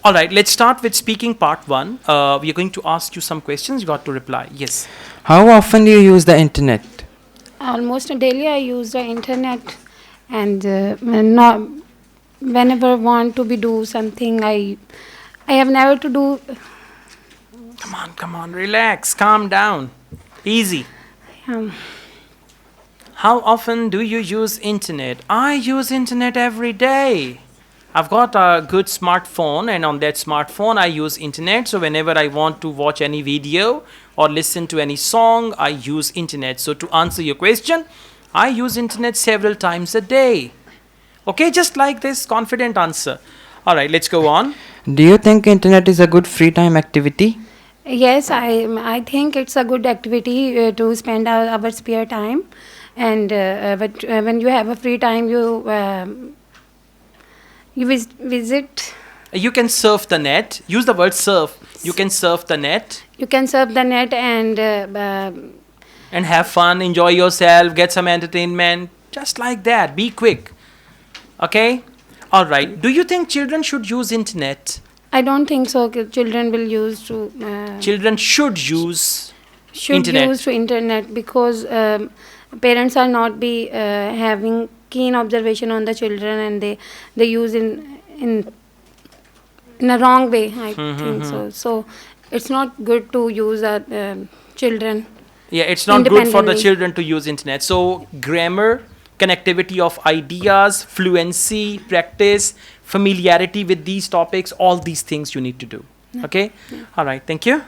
All right, let's start with speaking part one. We are going to ask you some questions. You got to reply. Yes. How often do you use the internet? Almost daily I use the internet, and not whenever I want to be do something, I have never to do. Come on, relax, calm down. Easy. Um, How often do you use internet? I use internet every day. I've got a good smartphone, and on that smartphone I use internet. So whenever I want to watch any video or listen to any song, I use internet. So to answer your question, I use internet several times a day. Okay, just like this, confident answer. All right, let's go on. Do you think internet is a good free time activity? yes, I think it's a good activity to spend our spare time, and but when you have a free time, you visit. You can surf the net. Use the word surf. You can surf the net You can surf the net and and have fun, enjoy yourself, get some entertainment. Just like that. Be quick. Okay? All right. Do you think children should use internet? I don't think so. Children will use to Children should use should internet. use to internet, because parents are not be having keen observation on the children, and they use in a wrong way. I think so. So it's not good to use children. Yeah, it's not good for the Independently. children to use internet. So grammar, connectivity of ideas, fluency, practice, familiarity with these topics, all these things you need to do. Okay? All right, thank you.